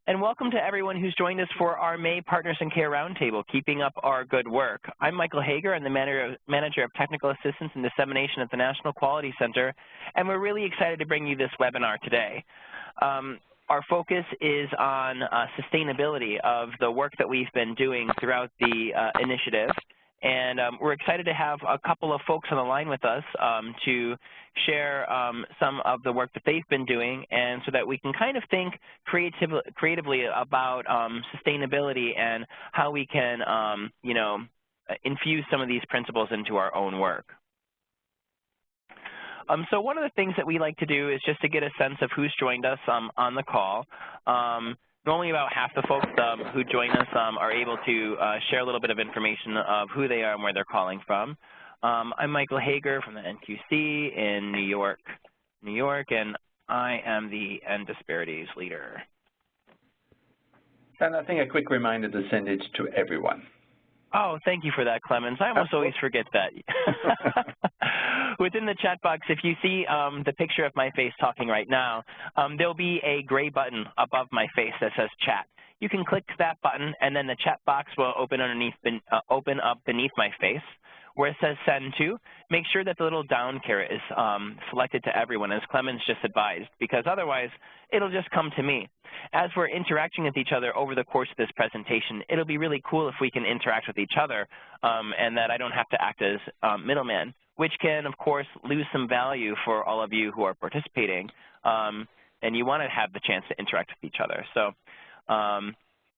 And welcome to everyone who's joined us for our May Partners in Care Roundtable, Keeping Up Our Good Work. I'm Michael Hager. I'm the Manager of Technical Assistance and Dissemination at the National Quality Center, and we're really excited to bring you this webinar today. Our focus is on sustainability of the work that we've been doing throughout the initiative. And we're excited to have a couple of folks on the line with us to share some of the work that they've been doing, and so that we can kind of think creatively about sustainability and how we can, infuse some of these principles into our own work. So one of the things that we like to do is just to get a sense of who's joined us on the call. Normally about half the folks who join us are able to share a little bit of information of who they are and where they're calling from. I'm Michael Hager from the NQC in New York, and I am the End Disparities leader. And I think a quick reminder to send it to everyone. Oh, thank you for that, Clemens. I almost always forget that. Within the chat box, if you see the picture of my face talking right now, there'll be a gray button above my face that says chat. You can click that button, and then the chat box will open up beneath my face, where it says send to. Make sure that the little down caret is selected to everyone, as Clemens just advised, because otherwise it'll just come to me. As we're interacting with each other over the course of this presentation, it'll be really cool if we can interact with each other and that I don't have to act as middleman, which can, of course, lose some value for all of you who are participating, and you want to have the chance to interact with each other. So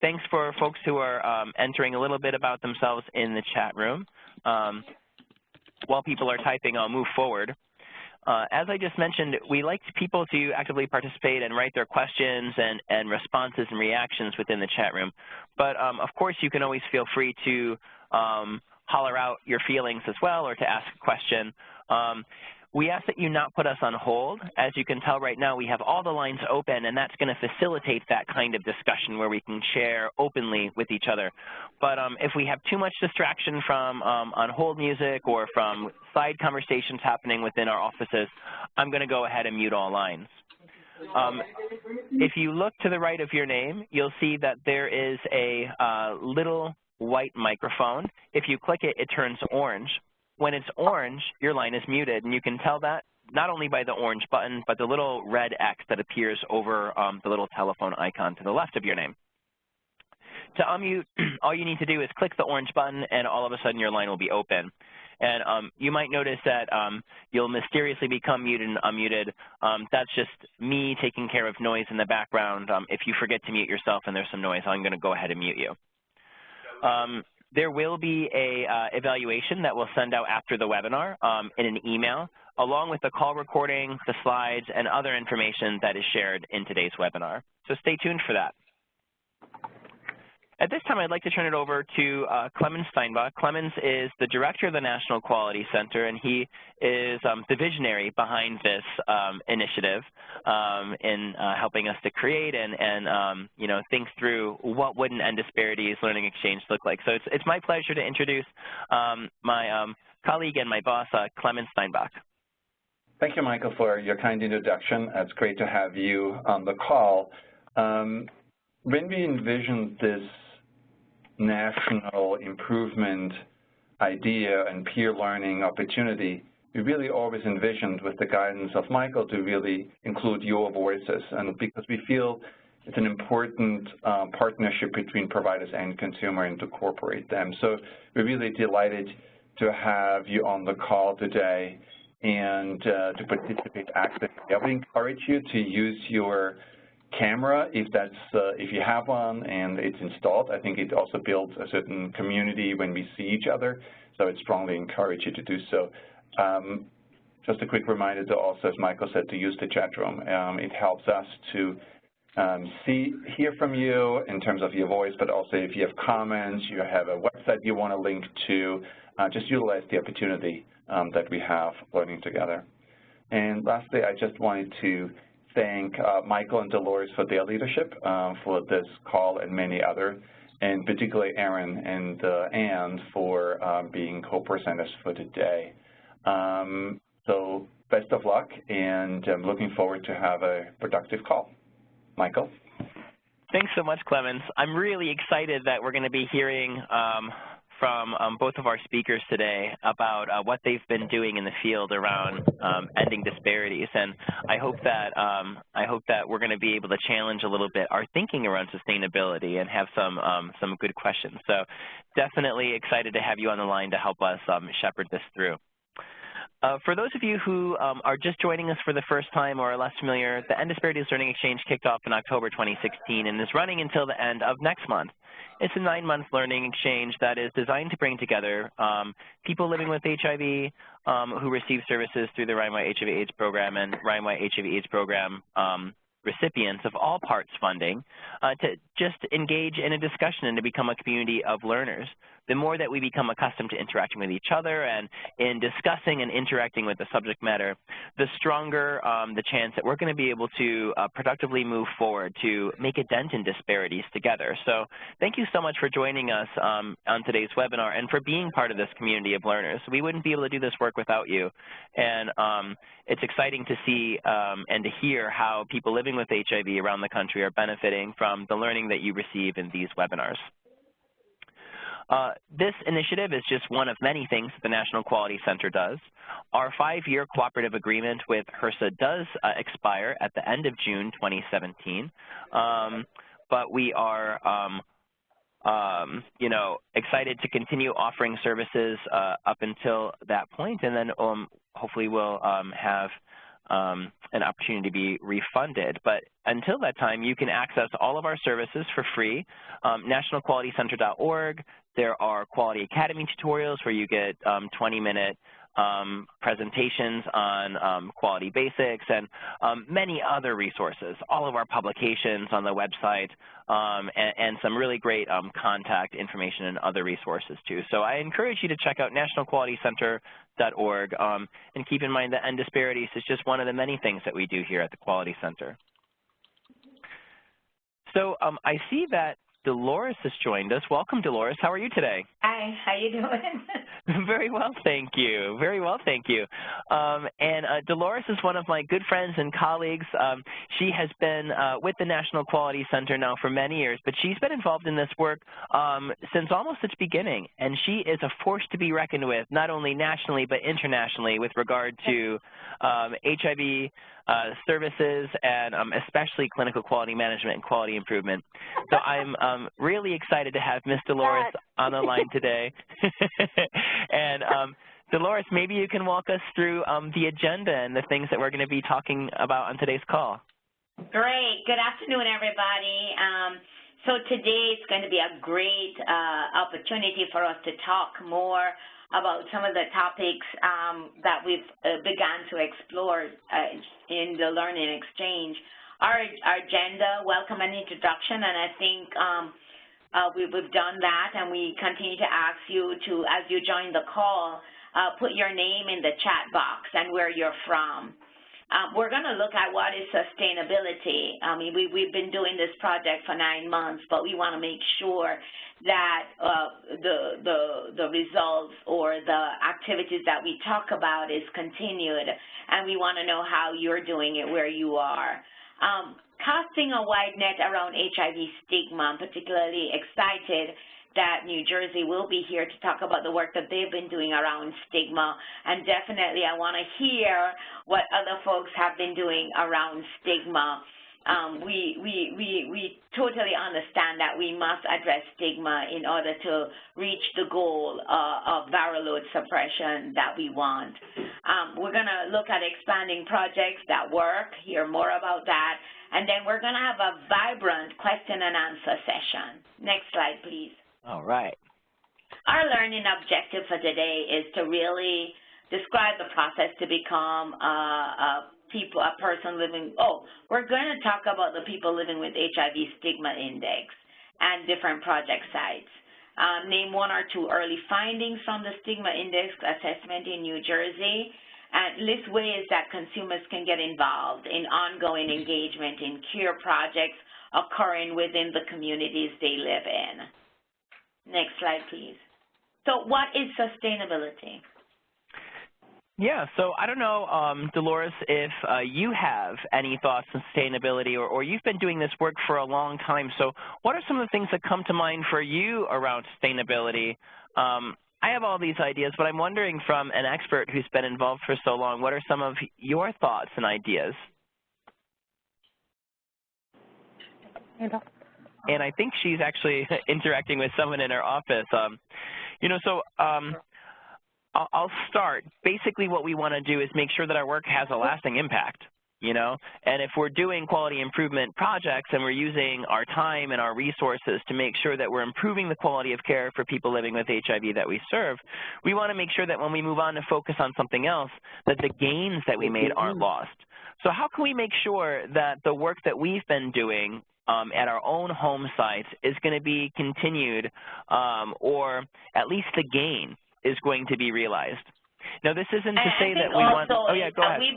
thanks for folks who are entering a little bit about themselves in the chat room. While people are typing, I'll move forward. As I just mentioned, we like people to actively participate and write their questions and responses and reactions within the chat room. But of course, you can always feel free to holler out your feelings as well, or to ask a question. We ask that you not put us on hold. As you can tell right now, we have all the lines open, and that's going to facilitate that kind of discussion where we can share openly with each other. But if we have too much distraction from on-hold music or from side conversations happening within our offices, I'm going to go ahead and mute all lines. If you look to the right of your name, you'll see that there is a little white microphone. If you click it, it turns orange. When it's orange, your line is muted, and you can tell that not only by the orange button, but the little red X that appears over the little telephone icon to the left of your name. To unmute, all you need to do is click the orange button, and all of a sudden your line will be open. And you might notice that you'll mysteriously become muted and unmuted. That's just me taking care of noise in the background. If you forget to mute yourself and there's some noise, I'm going to go ahead and mute you. There will be a evaluation that we'll send out after the webinar in an email, along with the call recording, the slides, and other information that is shared in today's webinar. So stay tuned for that. At this time, I'd like to turn it over to Clement Steinbach. Clemens is the director of the National Quality Center, and he is the visionary behind this initiative in helping us to create and think through what would an End Disparities learning exchange look like. So it's my pleasure to introduce my colleague and my boss, Clement Steinbach. Thank you, Michael, for your kind introduction. It's great to have you on the call. When we envisioned this national improvement idea and peer learning opportunity, we really always envisioned, with the guidance of Michael, to really include your voices, and because we feel it's an important partnership between providers and consumer, and to incorporate them. So we're really delighted to have you on the call today and to participate actively. I would encourage you to use your camera if you have one and it's installed. I think it also builds a certain community when we see each other, so I'd strongly encourage you to do so. Just a quick reminder to also, as Michael said, to use the chat room. It helps us to hear from you in terms of your voice, but also if you have comments, you have a website you want to link to, just utilize the opportunity that we have learning together. And lastly, I just wanted to thank Michael and Dolores for their leadership for this call and many other, and particularly Aaron and Anne for being co-presenters for today. So best of luck, and I'm looking forward to have a productive call. Michael? Thanks so much, Clemens. I'm really excited that we're going to be hearing from both of our speakers today about what they've been doing in the field around ending disparities, and I hope that we're going to be able to challenge a little bit our thinking around sustainability and have some good questions. So, definitely excited to have you on the line to help us shepherd this through. For those of you who are just joining us for the first time or are less familiar, the End Disparities Learning Exchange kicked off in October 2016 and is running until the end of next month. It's a 9-month learning exchange that is designed to bring together people living with HIV who receive services through the Ryan-White HIV/AIDS program and Ryan-White HIV/AIDS program recipients of all parts funding to just engage in a discussion and to become a community of learners. The more that we become accustomed to interacting with each other and in discussing and interacting with the subject matter, the stronger the chance that we're going to be able to productively move forward to make a dent in disparities together. So thank you so much for joining us on today's webinar and for being part of this community of learners. We wouldn't be able to do this work without you. And it's exciting to see and to hear how people living with HIV around the country are benefiting from the learning that you receive in these webinars. This initiative is just one of many things that the National Quality Center does. Our 5-year cooperative agreement with HRSA does expire at the end of June 2017, but we are excited to continue offering services up until that point, and then hopefully we'll have an opportunity to be refunded. But until that time, you can access all of our services for free. nationalqualitycenter.org. There are Quality Academy tutorials where you get 20-minute presentations on quality basics and many other resources, all of our publications on the website, and some really great contact information and other resources too. So I encourage you to check out nationalqualitycenter.org and keep in mind that End Disparities is just one of the many things that we do here at the Quality Center. So I see that Dolores has joined us. Welcome, Dolores. How are you today? Hi, how you doing? Very well, thank you. Very well, thank you. Dolores is one of my good friends and colleagues. She has been with the National Quality Center now for many years, but she's been involved in this work since almost its beginning, and she is a force to be reckoned with, not only nationally but internationally with regard to HIV services and especially clinical quality management and quality improvement. So I'm really excited to have Ms. Dolores on the line today. And Dolores, maybe you can walk us through the agenda and the things that we're going to be talking about on today's call. Great. Good afternoon, everybody. So today is going to be a great opportunity for us to talk more about some of the topics that we've begun to explore in the Learning Exchange. Our agenda, welcome and introduction, and I think we've done that, and we continue to ask you to, as you join the call, put your name in the chat box and where you're from. We're going to look at what is sustainability. I mean, we've been doing this project for 9 months, but we want to make sure that the results or the activities that we talk about is continued, and we want to know how you're doing it where you are. Casting a wide net around HIV stigma. I'm particularly excited that New Jersey will be here to talk about the work that they've been doing around stigma, and definitely I want to hear what other folks have been doing around stigma. We totally understand that we must address stigma in order to reach the goal of viral load suppression that we want. We're going to look at expanding projects that work, hear more about that, and then we're going to have a vibrant question and answer session. Next slide, please. All right. Our learning objective for today is to really describe the process to become a person living, we're going to talk about the people living with HIV Stigma Index and different project sites. Name 1 or 2 early findings from the Stigma Index assessment in New Jersey, and list ways that consumers can get involved in ongoing engagement in care projects occurring within the communities they live in. Next slide, please. So what is sustainability? Yeah, so I don't know, Dolores, if you have any thoughts on sustainability, or you've been doing this work for a long time. So what are some of the things that come to mind for you around sustainability? I have all these ideas, but I'm wondering from an expert who's been involved for so long, what are some of your thoughts and ideas? And I think she's actually interacting with someone in her office. I'll start. Basically, what we want to do is make sure that our work has a lasting impact, and if we're doing quality improvement projects and we're using our time and our resources to make sure that we're improving the quality of care for people living with HIV that we serve, we want to make sure that when we move on to focus on something else, that the gains that we made aren't lost. So how can we make sure that the work that we've been doing at our own home sites is going to be continued, or at least the gain is going to be realized? Now, this isn't to say that we want. Oh yeah, go ahead. We've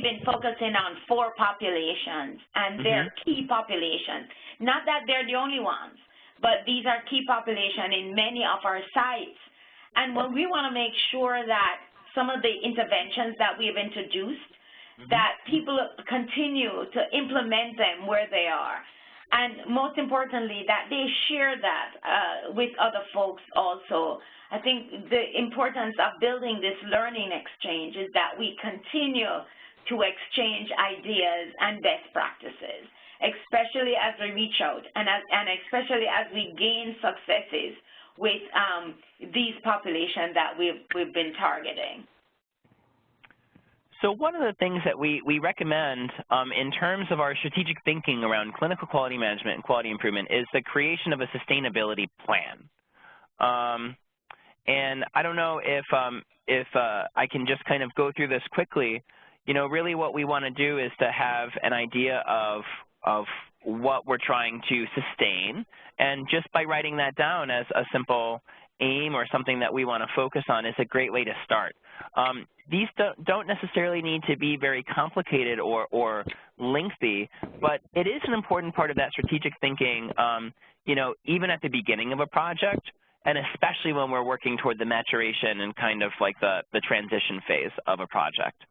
been focusing on 4 populations, and they're key populations. Not that they're the only ones, but these are key populations in many of our sites. And when we want to make sure that some of the interventions that we've introduced, that people continue to implement them where they are. And most importantly, that they share that with other folks also. I think the importance of building this learning exchange is that we continue to exchange ideas and best practices, especially as we reach out and especially as we gain successes with these populations that we've been targeting. So one of the things that we recommend in terms of our strategic thinking around clinical quality management and quality improvement is the creation of a sustainability plan. And I don't know if I can just kind of go through this quickly. Really what we want to do is to have an idea of what we're trying to sustain, and just by writing that down as a simple aim or something that we want to focus on is a great way to start. These don't necessarily need to be very complicated or lengthy, but it is an important part of that strategic thinking, even at the beginning of a project, and especially when we're working toward the maturation and kind of like the transition phase of a project.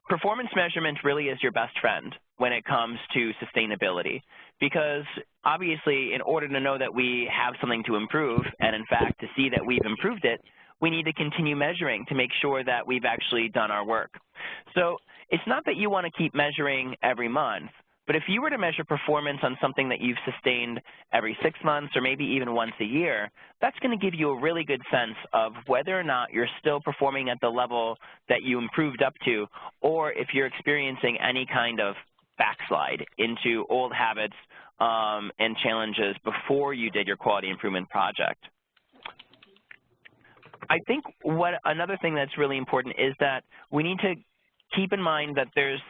Performance measurement really is your best friend when it comes to sustainability, because obviously in order to know that we have something to improve, and in fact to see that we've improved it, we need to continue measuring to make sure that we've actually done our work. So it's not that you want to keep measuring every month, but if you were to measure performance on something that you've sustained every 6 months or maybe even once a year, that's going to give you a really good sense of whether or not you're still performing at the level that you improved up to, or if you're experiencing any kind of backslide into old habits and challenges before you did your quality improvement project. I think another thing that's really important is that we need to keep in mind that there's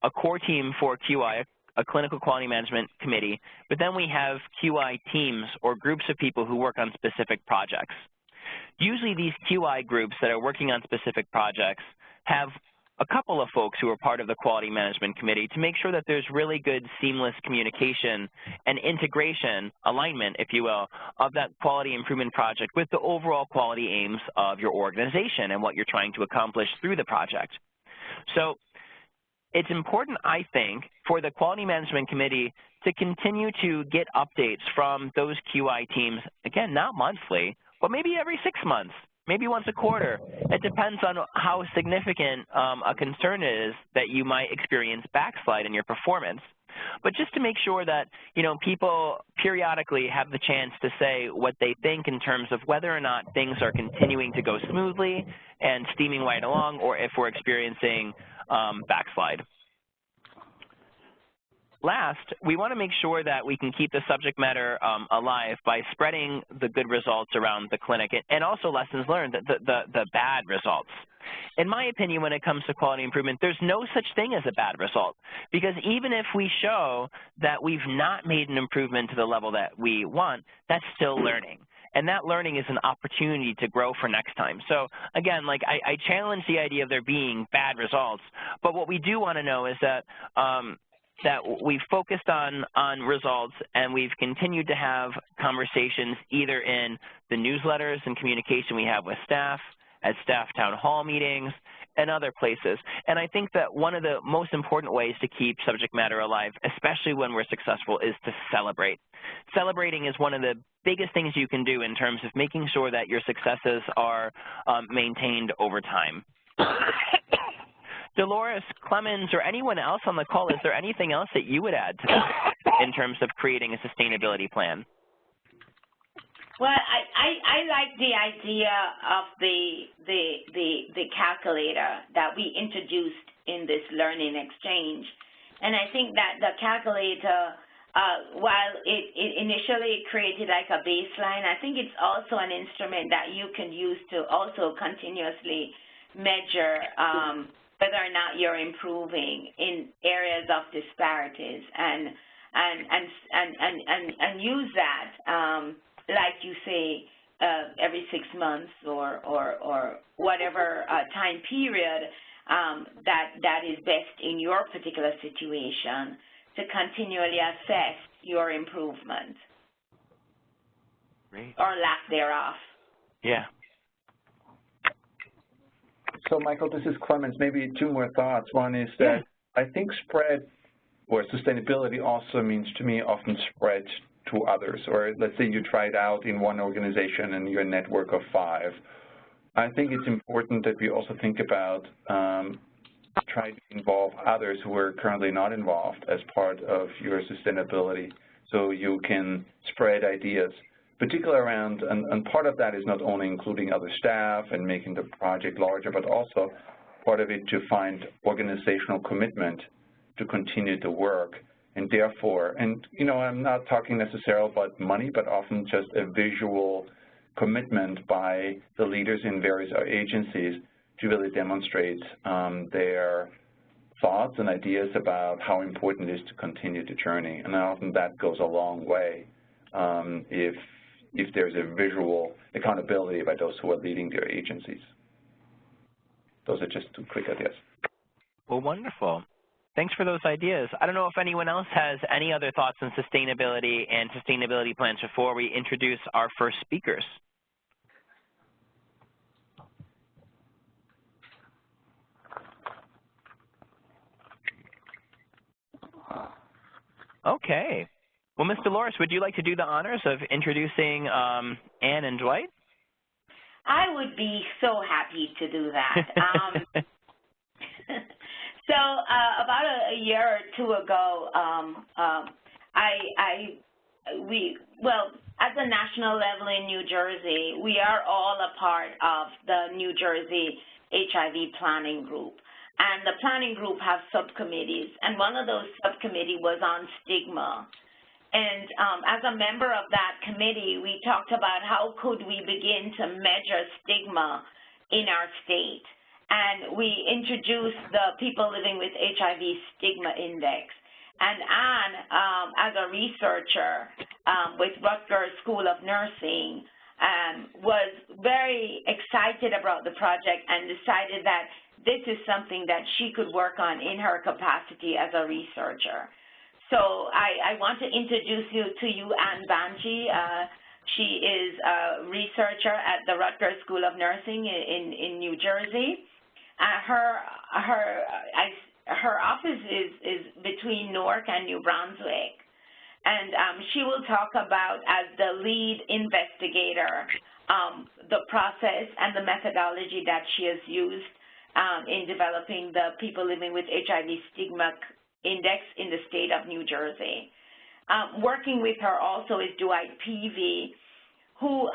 a core team for QI, a clinical quality management committee, but then we have QI teams or groups of people who work on specific projects. Usually these QI groups that are working on specific projects have a couple of folks who are part of the quality management committee to make sure that there's really good seamless communication and integration, alignment, if you will, of that quality improvement project with the overall quality aims of your organization and what you're trying to accomplish through the project. So it's important, I think, for the Quality Management Committee to continue to get updates from those QI teams, again, not monthly, but maybe every 6 months, maybe once a quarter. It depends on how significant a concern is that you might experience backslide in your performance. But just to make sure that, people periodically have the chance to say what they think in terms of whether or not things are continuing to go smoothly and steaming right along, or if we're experiencing backslide. Last, we want to make sure that we can keep the subject matter alive by spreading the good results around the clinic and also lessons learned, the bad results. In my opinion, when it comes to quality improvement, there's no such thing as a bad result, because even if we show that we've not made an improvement to the level that we want, that's still learning. And that learning is an opportunity to grow for next time. So again, like I challenge the idea of there being bad results, but what we do want to know is that that we've focused on results, and we've continued to have conversations either in the newsletters and communication we have with staff, at staff town hall meetings, and other places. And I think that one of the most important ways to keep subject matter alive, especially when we're successful, is to celebrate. Celebrating is one of the biggest things you can do in terms of making sure that your successes are maintained over time. Dolores, Clemens, or anyone else on the call, is there anything else that you would add to this in terms of creating a sustainability plan? Well, I like the idea of the calculator that we introduced in this learning exchange. And I think that the calculator, while it initially created like a baseline, I think it's also an instrument that you can use to also continuously measure whether or not you're improving in areas of disparities, and use that, like you say, every 6 months or whatever time period that is best in your particular situation to continually assess your improvement. Great. Or lack thereof. Yeah. So, Michael, this is Clemens. Maybe two more thoughts. One is that I think spread or sustainability also means to me often spread to others. Or let's say you try it out in one organization and you're a network of 5. I think it's important that we also think about trying to involve others who are currently not involved as part of your sustainability, so you can spread ideas, particularly around, and part of that is not only including other staff and making the project larger, but also part of it to find organizational commitment to continue the work. And therefore, and you know, I'm not talking necessarily about money, but often just a visual commitment by the leaders in various agencies to really demonstrate their thoughts and ideas about how important it is to continue the journey. And often that goes a long way if there's a visual accountability by those who are leading their agencies. Those are just 2 quick ideas. Well, wonderful. Thanks for those ideas. I don't know if anyone else has any other thoughts on sustainability and sustainability plans before we introduce our first speakers. Okay. Well, Ms. Dolores, would you like to do the honors of introducing Anne and Dwight? I would be so happy to do that. So about a year or 2 ago, at the national level in New Jersey, we are all a part of the New Jersey HIV planning group. And the planning group has subcommittees, and one of those subcommittees was on stigma. And as a member of that committee, we talked about how could we begin to measure stigma in our state. And we introduced the People Living with HIV Stigma Index. And Anne, as a researcher with Rutgers School of Nursing, was very excited about the project and decided that this is something that she could work on in her capacity as a researcher. So I want to introduce you to Anne Banji. She is a researcher at the Rutgers School of Nursing in New Jersey. Her office is between Newark and New Brunswick, and she will talk about, as the lead investigator, the process and the methodology that she has used in developing the People Living with HIV Stigma Index in the state of New Jersey. Working with her also is Dwight Peavy, who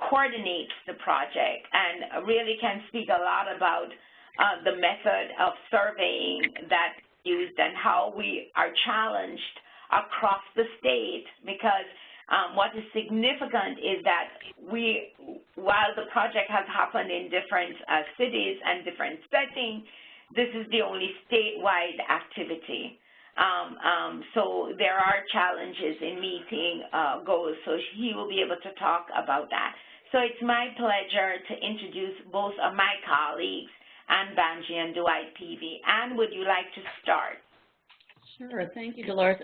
coordinates the project and really can speak a lot about the method of surveying that's used and how we are challenged across the state, because what is significant is that while the project has happened in different cities and different settings, this is the only statewide activity. So there are challenges in meeting goals, so he will be able to talk about that. So it's my pleasure to introduce both of my colleagues, Anne Banji and Dwight Peavy. Anne, would you like to start? Sure. Thank you, Dolores.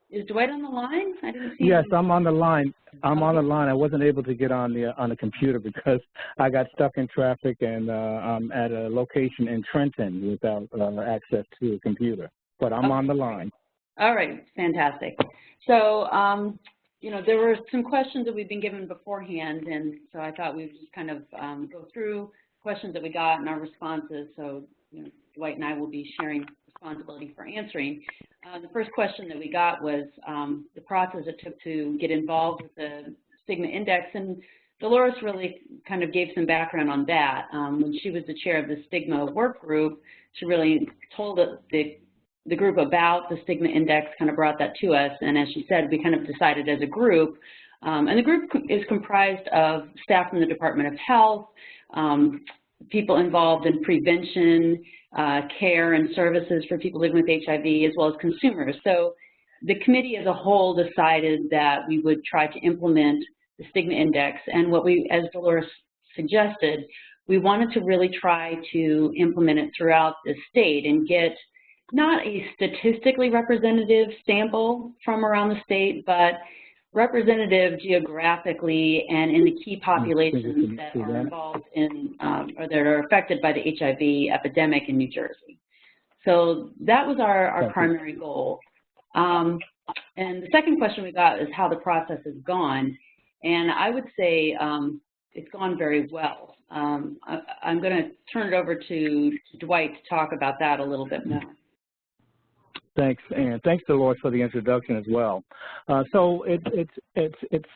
Is Dwight on the line? I didn't see Yes, him. I'm on the line. On the line. I wasn't able to get on the computer because I got stuck in traffic, and I'm at a location in Trenton without access to a computer. But I'm on the line. All right, fantastic. So, you know, there were some questions that we've been given beforehand, and so I thought we would just kind of go through questions that we got and our responses. So, you know, Dwight and I will be sharing responsibility for answering. The first question that we got was the process it took to get involved with the Stigma Index, and Dolores really kind of gave some background on that. When she was the chair of the Stigma work group, she really told the group about the Stigma Index, kind of brought that to us, and as she said, we kind of decided as a group, and the group is comprised of staff from the Department of Health, people involved in prevention, care and services for people living with HIV, as well as consumers. So the committee as a whole decided that we would try to implement the Stigma Index, and what we, as Dolores suggested, we wanted to really try to implement it throughout the state and get not a statistically representative sample from around the state, but representative geographically and in the key populations that are involved in or that are affected by the HIV epidemic in New Jersey. So that was our primary goal. And the second question we got is how the process has gone. And I would say it's gone very well. I'm going to turn it over to Dwight to talk about that a little bit more. Thanks, and thanks, Dolores, for the introduction as well. So it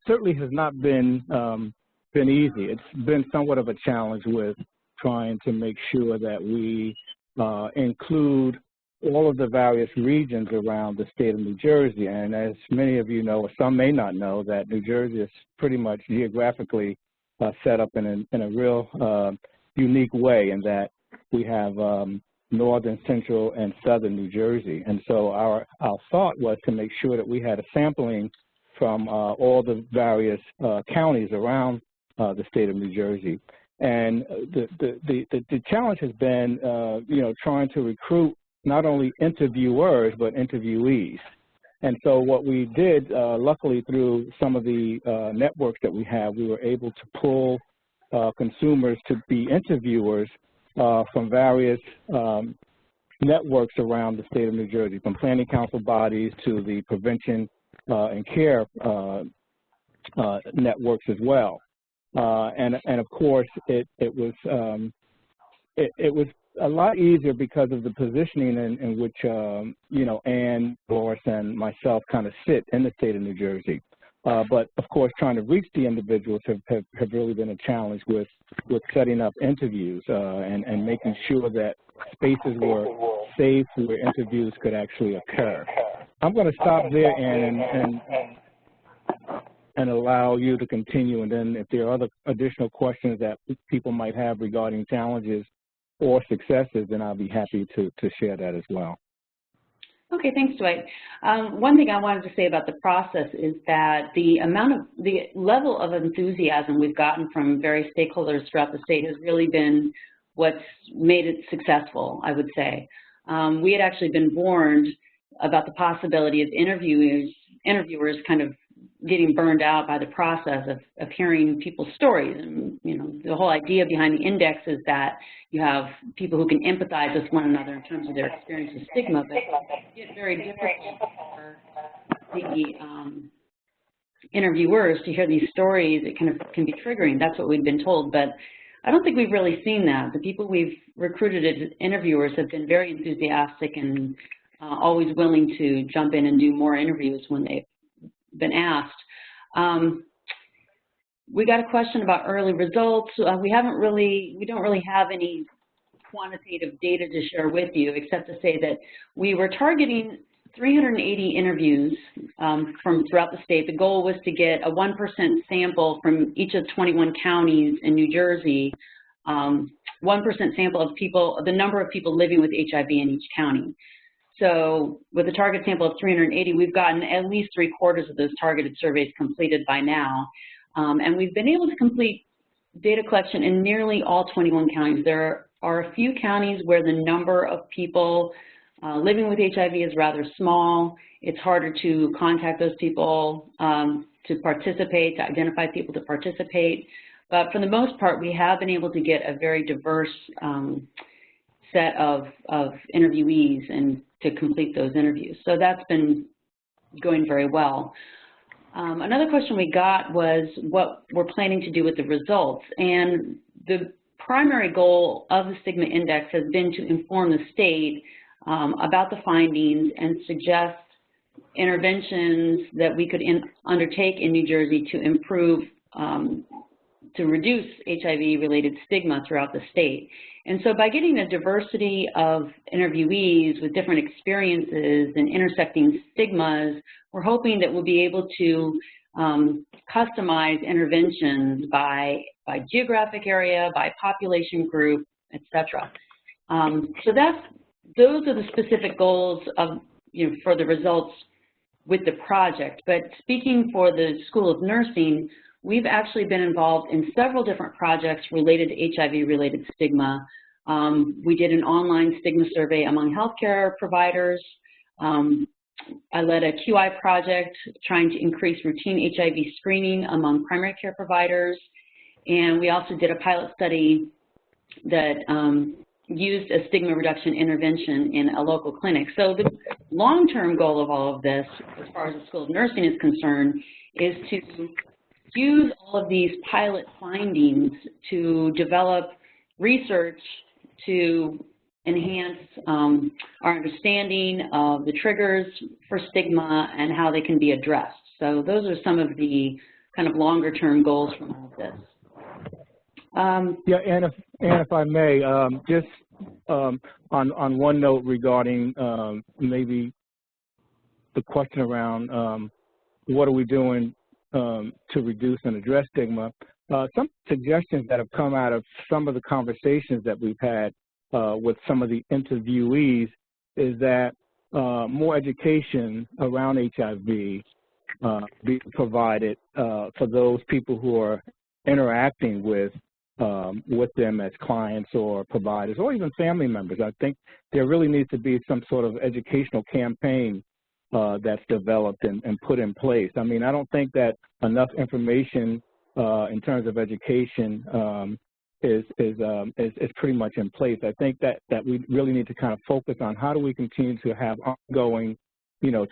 certainly has not been easy. It's been somewhat of a challenge with trying to make sure that we include all of the various regions around the state of New Jersey. And as many of you know, or some may not know, that New Jersey is pretty much geographically set up in a real unique way, in that we have northern, central, and southern New Jersey. And so our thought was to make sure that we had a sampling from all the various counties around the state of New Jersey. And the challenge has been, you know, trying to recruit not only interviewers, but interviewees. And so what we did, luckily through some of the networks that we have, we were able to pull consumers to be interviewers from various networks around the state of New Jersey, from planning council bodies to the prevention and care networks as well. And of course, it was a lot easier because of the positioning in which you know, Ann, Dolores, and myself kind of sit in the state of New Jersey. But of course, trying to reach the individuals have really been a challenge with setting up interviews and making sure that spaces were safe where interviews could actually occur. I'm going to stop there and allow you to continue, and then if there are other additional questions that people might have regarding challenges or successes, then I'll be happy to share that as well. Okay, thanks, Dwight. One thing I wanted to say about the process is that the level of enthusiasm we've gotten from various stakeholders throughout the state has really been what's made it successful, I would say. We had actually been warned about the possibility of interviewers kind of getting burned out by the process of hearing people's stories. And, you know, the whole idea behind the index is that you have people who can empathize with one another in terms of their experience with stigma, but it's very difficult for the interviewers to hear these stories. It kind of can be triggering. That's what we've been told, but I don't think we've really seen that. The people we've recruited as interviewers have been very enthusiastic and always willing to jump in and do more interviews when they've been asked. We got a question about early results. We don't really have any quantitative data to share with you, except to say that we were targeting 380 interviews from throughout the state. The goal was to get a 1% sample from each of 21 counties in New Jersey, 1% sample of people, the number of people living with HIV in each county. So with a target sample of 380, we've gotten at least 3/4 of those targeted surveys completed by now. And we've been able to complete data collection in nearly all 21 counties. There are a few counties where the number of people living with HIV is rather small. It's harder to contact those people to participate, to identify people to participate. But for the most part, we have been able to get a very diverse set of interviewees and to complete those interviews. So that's been going very well. Another question we got was what we're planning to do with the results. And the primary goal of the Stigma Index has been to inform the state about the findings and suggest interventions that we could undertake in New Jersey to improve, to reduce HIV-related stigma throughout the state. And so by getting a diversity of interviewees with different experiences and intersecting stigmas, we're hoping that we'll be able to customize interventions by geographic area, by population group, et cetera. So those are the specific goals of, for the results with the project. But speaking for the School of Nursing, we've actually been involved in several different projects related to HIV-related stigma. We did an online stigma survey among healthcare providers. I led a QI project trying to increase routine HIV screening among primary care providers. And we also did a pilot study that used a stigma reduction intervention in a local clinic. So the long-term goal of all of this, as far as the School of Nursing is concerned, is to use all of these pilot findings to develop research to enhance our understanding of the triggers for stigma and how they can be addressed. So those are some of the kind of longer-term goals from all of this. Yeah, and if I may, just on one note regarding maybe the question around what are we doing to reduce and address stigma, some suggestions that have come out of some of the conversations that we've had with some of the interviewees is that more education around HIV be provided for those people who are interacting with them as clients or providers or even family members. I think there really needs to be some sort of educational campaign that's developed and put in place. I mean, I don't think that enough information in terms of education is pretty much in place. I think that we really need to kind of focus on how do we continue to have ongoing,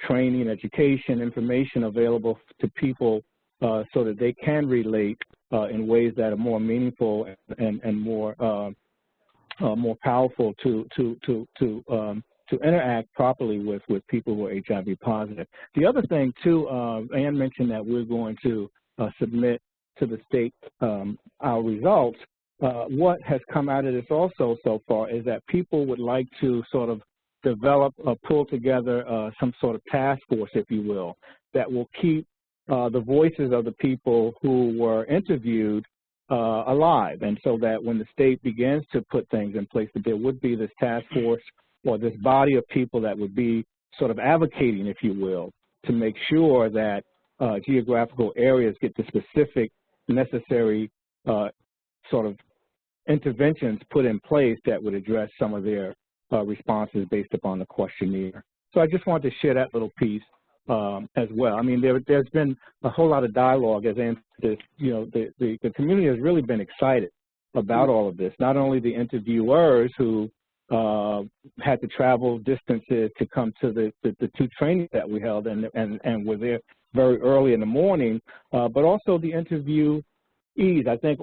training, education, information available to people so that they can relate in ways that are more meaningful and more powerful to interact properly with people who are HIV positive. The other thing too, Ann mentioned that we're going to submit to the state our results. What has come out of this also so far is that people would like to sort of develop or pull together some sort of task force, if you will, that will keep the voices of the people who were interviewed alive, and so that when the state begins to put things in place, that there would be this task force or this body of people that would be sort of advocating, if you will, to make sure that geographical areas get the specific necessary sort of interventions put in place that would address some of their responses based upon the questionnaire. So I just wanted to share that little piece as well. I mean, there's been a whole lot of dialogue, as Ann said, the community has really been excited about all of this. Not only the interviewers who had to travel distances to come to the two trainings that we held and were there very early in the morning, but also the interviewees. I think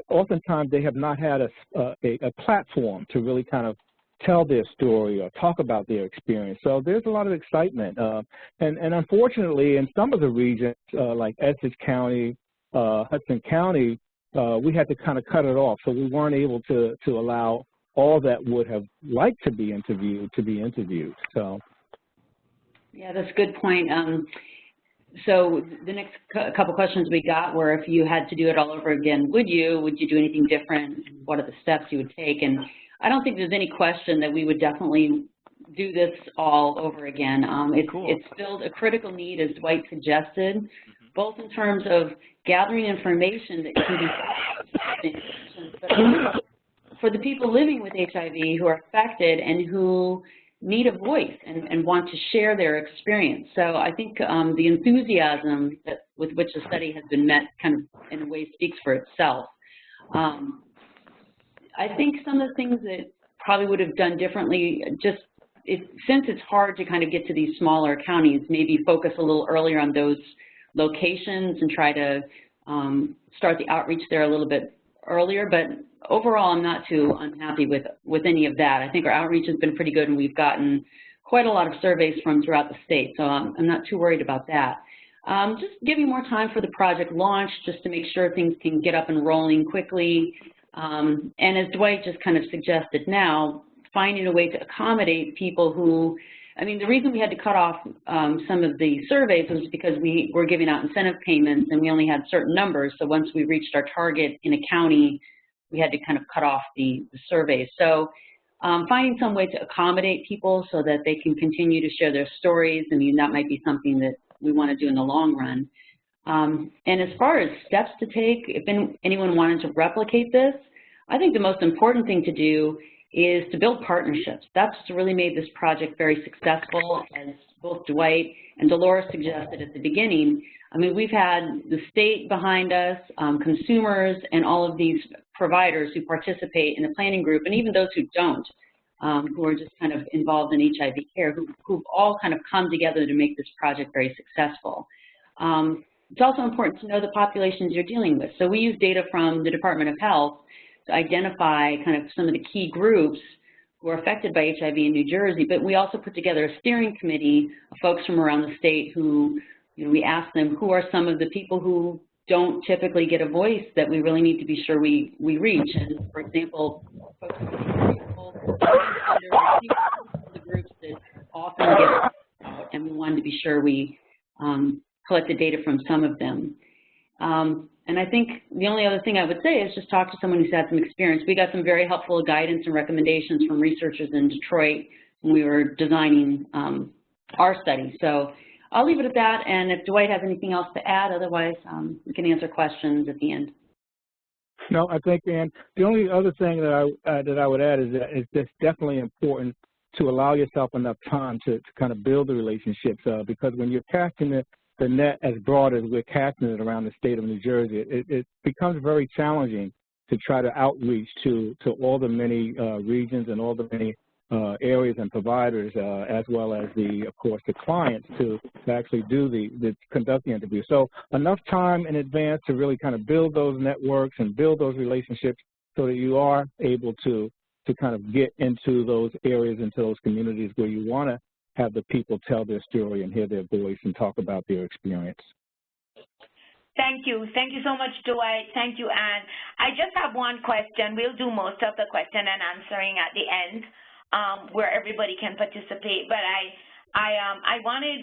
oftentimes they have not had a platform to really kind of tell their story or talk about their experience. So there's a lot of excitement. And unfortunately, in some of the regions, like Essex County, Hudson County, we had to kind of cut it off. So we weren't able to allow all that would have liked to be interviewed. So. Yeah, that's a good point. So the next couple questions we got were, if you had to do it all over again, would you do anything different? What are the steps you would take? And I don't think there's any question that we would definitely do this all over again. It's filled a critical need, as Dwight suggested, both in terms of gathering information that can be but for the people living with HIV who are affected and who need a voice and want to share their experience. So I think the enthusiasm with which the study has been met kind of in a way speaks for itself. I think some of the things that probably would have done differently, since it's hard to kind of get to these smaller counties, maybe focus a little earlier on those locations and try to start the outreach there a little bit earlier. But overall, I'm not too unhappy with any of that. I think our outreach has been pretty good, and we've gotten quite a lot of surveys from throughout the state, so I'm not too worried about that. Just giving more time for the project launch, just to make sure things can get up and rolling quickly. And as Dwight just kind of suggested now, finding a way to accommodate people who, I mean, the reason we had to cut off some of the surveys was because we were giving out incentive payments and we only had certain numbers. So once we reached our target in a county, we had to kind of cut off the surveys. So finding some way to accommodate people so that they can continue to share their stories, I mean, that might be something that we want to do in the long run. And as far as steps to take, if anyone wanted to replicate this, I think the most important thing to do is to build partnerships. That's really made this project very successful, as both Dwight and Dolores suggested at the beginning. I mean, we've had the state behind us, consumers, and all of these providers who participate in the planning group, and even those who don't, who are just kind of involved in HIV care, who've all kind of come together to make this project very successful. It's also important to know the populations you're dealing with. So we use data from the Department of Health to identify kind of some of the key groups who are affected by HIV in New Jersey, but we also put together a steering committee of folks from around the state who, you know, we asked them who are some of the people who don't typically get a voice that we really need to be sure we reach. And for example, folks who are the groups that often get out, and we wanted to be sure we collected data from some of them. And I think the only other thing I would say is just talk to someone who's had some experience. We got some very helpful guidance and recommendations from researchers in Detroit when we were designing our study. So I'll leave it at that, and if Dwight has anything else to add, otherwise we can answer questions at the end. No, I think, Ann, the only other thing that I would add is that it's definitely important to allow yourself enough time to kind of build the relationships, because when you're casting the net as broad as we're casting it around the state of New Jersey, it becomes very challenging to try to outreach to all the many regions and all the many areas and providers, as well as of course, the clients to actually conduct the interview. So enough time in advance to really kind of build those networks and build those relationships so that you are able to kind of get into those areas, into those communities where you want to have the people tell their story and hear their voice and talk about their experience. Thank you. Thank you so much, Dwight. Thank you, Ann. I just have one question. We'll do most of the question and answering at the end, where everybody can participate. But I wanted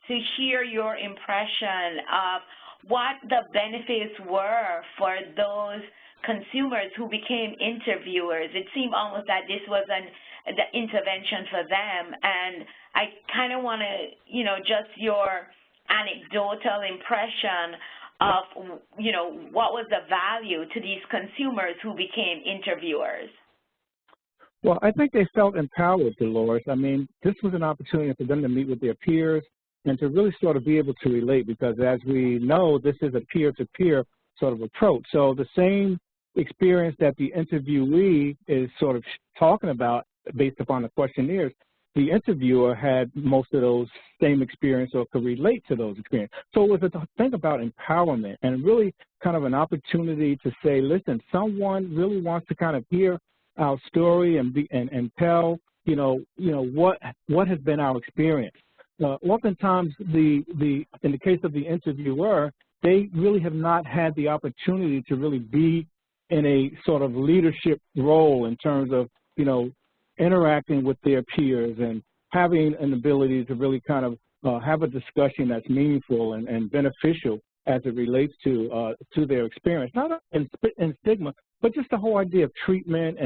to hear your impression of what the benefits were for those consumers who became interviewers. It seemed almost that this was the intervention for them, and I kind of want to, you know, just your anecdotal impression of, you know, what was the value to these consumers who became interviewers. Well, I think they felt empowered, Dolores. I mean, this was an opportunity for them to meet with their peers and to really sort of be able to relate, because as we know, this is a peer-to-peer sort of approach. So the same experience that the interviewee is sort of talking about based upon the questionnaires, the interviewer had most of those same experience or could relate to those experiences. So it was a thing about empowerment and really kind of an opportunity to say, listen, someone really wants to kind of hear our story and tell, you know what has been our experience. Oftentimes, in the case of the interviewer, they really have not had the opportunity to really be in a sort of leadership role in terms of, you know, interacting with their peers and having an ability to really kind of have a discussion that's meaningful and beneficial as it relates to their experience, not in stigma, but just the whole idea of treatment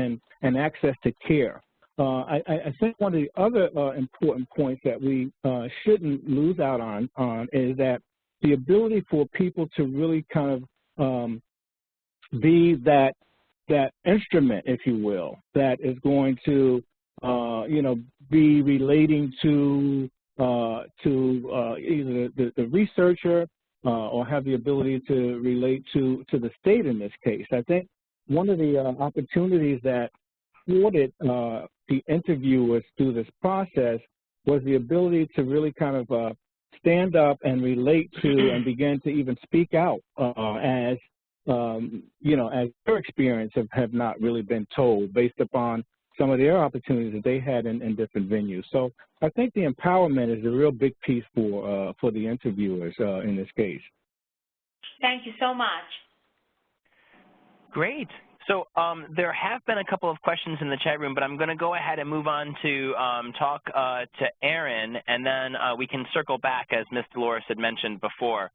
and access to care. I think one of the other important points that we shouldn't lose out on is that the ability for people to really kind of be that that instrument, if you will, that is going to, be relating to either the researcher or have the ability to relate to the state in this case. I think one of the opportunities that afforded the interviewers through this process was the ability to really kind of stand up and relate to and begin to even speak out as their experience have not really been told based upon some of their opportunities that they had in different venues. So I think the empowerment is a real big piece for the interviewers in this case. Thank you so much. Great. So there have been a couple of questions in the chat room, but I'm going to go ahead and move on to talk to Aaron, and then we can circle back, as Ms. Dolores had mentioned before.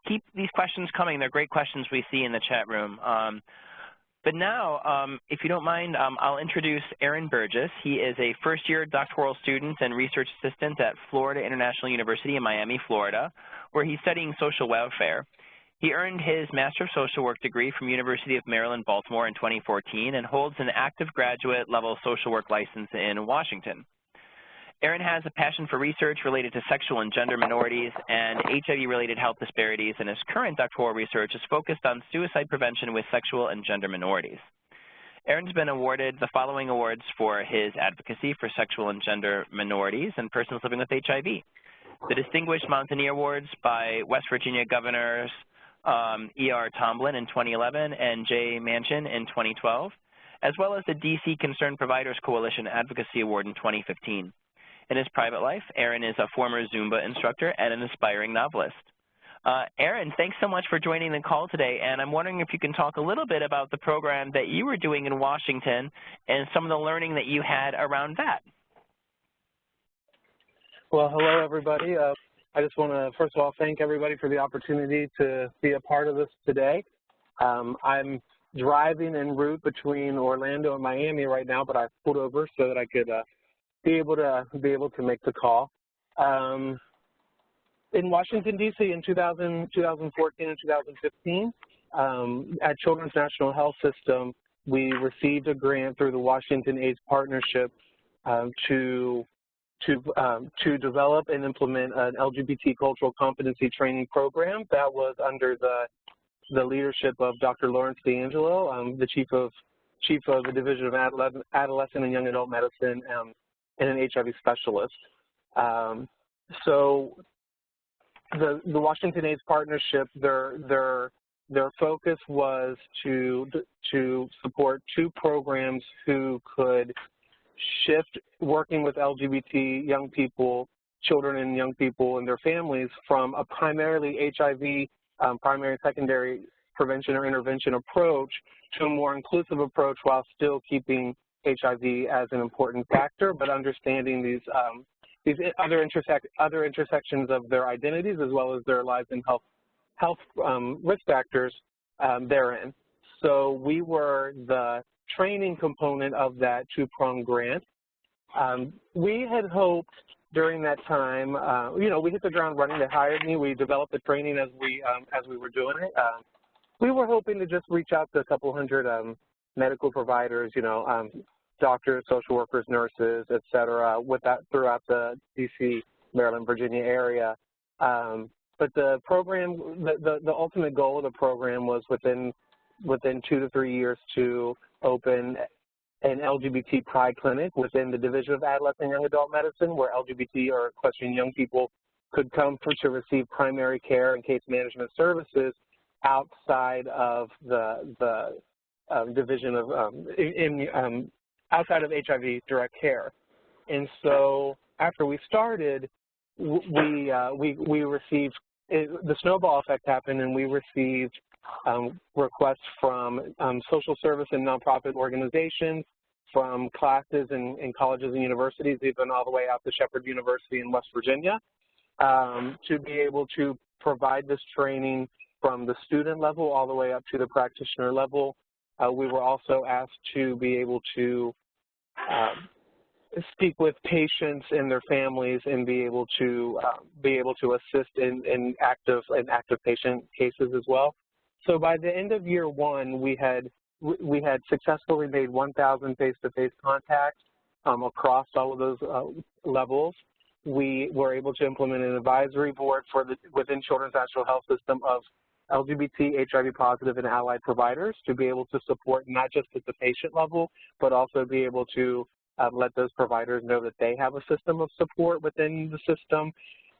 Keep these questions coming. They're great questions we see in the chat room. But now, if you don't mind, I'll introduce Aaron Burgess. He is a first-year doctoral student and research assistant at Florida International University in Miami, Florida, where he's studying social welfare. He earned his Master of Social Work degree from University of Maryland, Baltimore in 2014 and holds an active graduate-level social work license in Washington. Aaron has a passion for research related to sexual and gender minorities and HIV-related health disparities, and his current doctoral research is focused on suicide prevention with sexual and gender minorities. Aaron's been awarded the following awards for his advocacy for sexual and gender minorities and persons living with HIV. The Distinguished Mountaineer Awards by West Virginia Governors E.R. Tomblin in 2011 and Jay Manchin in 2012, as well as the D.C. Concerned Providers Coalition Advocacy Award in 2015. In his private life, Aaron is a former Zumba instructor and an aspiring novelist. Aaron, thanks so much for joining the call today, and I'm wondering if you can talk a little bit about the program that you were doing in Washington and some of the learning that you had around that. Well, hello, everybody. I just want to, first of all, thank everybody for the opportunity to be a part of this today. I'm driving en route between Orlando and Miami right now, but I pulled over so that I could be able to make the call. In Washington, D.C. in 2014 and 2015, at Children's National Health System, we received a grant through the Washington AIDS Partnership to develop and implement an LGBT cultural competency training program that was under the leadership of Dr. Lawrence D'Angelo, the chief of the Division of Adolescent and Young Adult Medicine, and an HIV specialist. So the Washington AIDS Partnership, their focus was to support two programs who could shift working with LGBT young people, children and young people and their families from a primarily HIV, primary and secondary prevention or intervention approach to a more inclusive approach while still keeping HIV as an important factor, but understanding these other intersections of their identities as well as their lives and health risk factors therein. So we were the training component of that two-pronged grant. We had hoped during that time, we hit the ground running. They hired me. We developed the training as we were doing it. We were hoping to just reach out to a couple hundred medical providers, doctors, social workers, nurses, et cetera, with that throughout the D.C., Maryland, Virginia area. But the program, the ultimate goal of the program was within 2 to 3 years to open an LGBT pride clinic within the Division of Adolescent and Young Adult Medicine, where LGBT or equestrian young people could come to receive primary care and case management services outside of the division of outside of HIV direct care. And so after we started, we received, the snowball effect happened, and we received requests from social service and nonprofit organizations, from classes in colleges and universities, even all the way out to Shepherd University in West Virginia, to be able to provide this training from the student level all the way up to the practitioner level. We were also asked to be able to speak with patients and their families and be able to assist in active patient cases as well. So by the end of year one, we had we had successfully made 1,000 face-to-face contacts across all of those levels. We were able to implement an advisory board within Children's National Health System of LGBT, HIV positive, and allied providers to be able to support not just at the patient level, but also be able to let those providers know that they have a system of support within the system.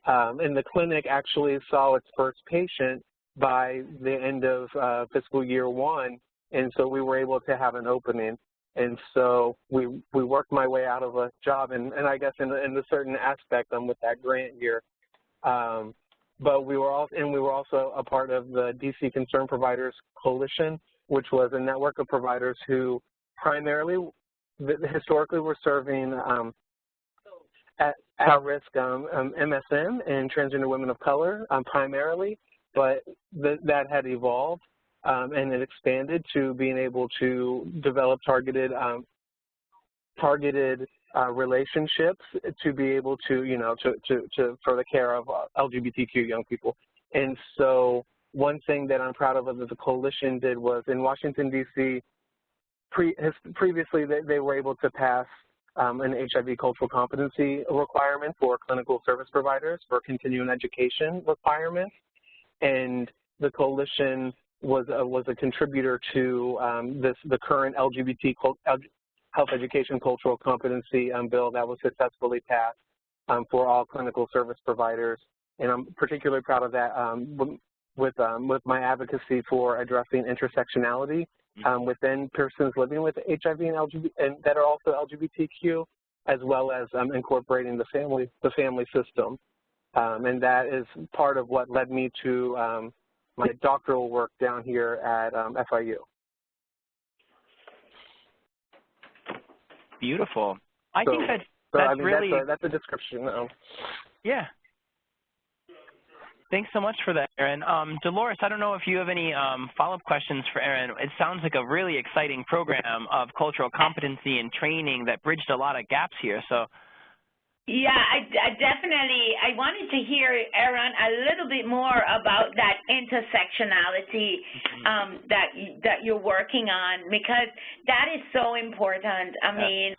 And the clinic actually saw its first patient by the end of fiscal year 1, and so we were able to have an opening. And so we worked my way out of a job, and I guess in a certain aspect with that grant year. But we were also a part of the DC Concerned Providers Coalition, which was a network of providers who primarily, historically, were serving at-risk MSM and transgender women of color primarily, but that had evolved and it expanded to being able to develop targeted relationships to be able to, for the care of LGBTQ young people. And so one thing that I'm proud of that the coalition did was in Washington, D.C., previously they were able to pass an HIV cultural competency requirement for clinical service providers for continuing education requirements. And the coalition was a contributor to the current LGBT health education cultural competency bill that was successfully passed for all clinical service providers. And I'm particularly proud of that with my advocacy for addressing intersectionality within persons living with HIV and LGBT and that are also LGBTQ, as well as incorporating the family system. And that is part of what led me to my doctoral work down here at FIU. Beautiful. I think that's really... That's a description. Yeah. Thanks so much for that, Erin. Dolores, I don't know if you have any follow-up questions for Erin. It sounds like a really exciting program of cultural competency and training that bridged a lot of gaps here. So. Yeah, I definitely, I wanted to hear, Erin, a little bit more about that intersectionality that you're working on, because that is so important. I mean,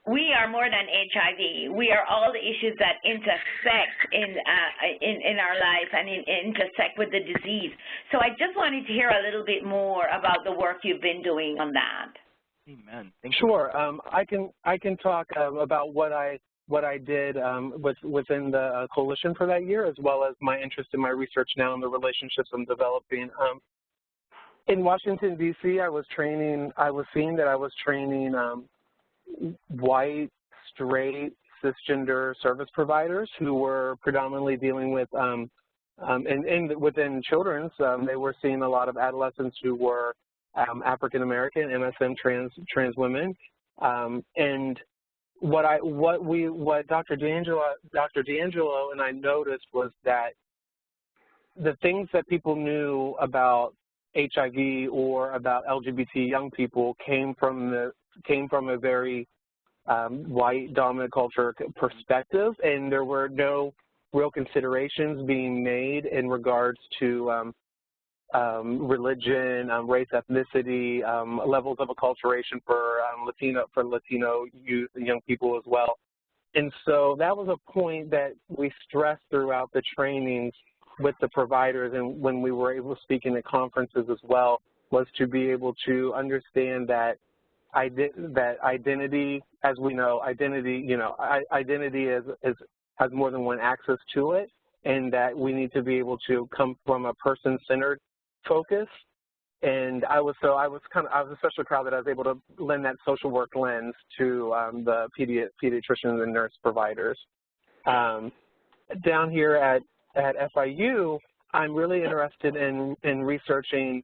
we are more than HIV. We are all the issues that intersect in our life and intersect with the disease. So I just wanted to hear a little bit more about the work you've been doing on that. Amen. Thank you. Sure. I can talk about what I did within the coalition for that year, as well as my interest in my research now and the relationships I'm developing. In Washington, D.C., I was seeing that I was training white, straight, cisgender service providers who were predominantly dealing with, and within children's, they were seeing a lot of adolescents who were African-American, MSM trans women, and what Dr. D'Angelo and I noticed was that the things that people knew about HIV or about LGBT young people came from a very white dominant culture perspective, and there were no real considerations being made in regards to religion, race, ethnicity, levels of acculturation for Latino youth, young people as well. And so that was a point that we stressed throughout the trainings with the providers, and when we were able to speak in at conferences as well, was to be able to understand that identity, as we know, identity has more than one axis to it, and that we need to be able to come from a person-centered focus. And I was especially proud that I was able to lend that social work lens to the pediatricians and nurse providers. Down here at FIU, I'm really interested in researching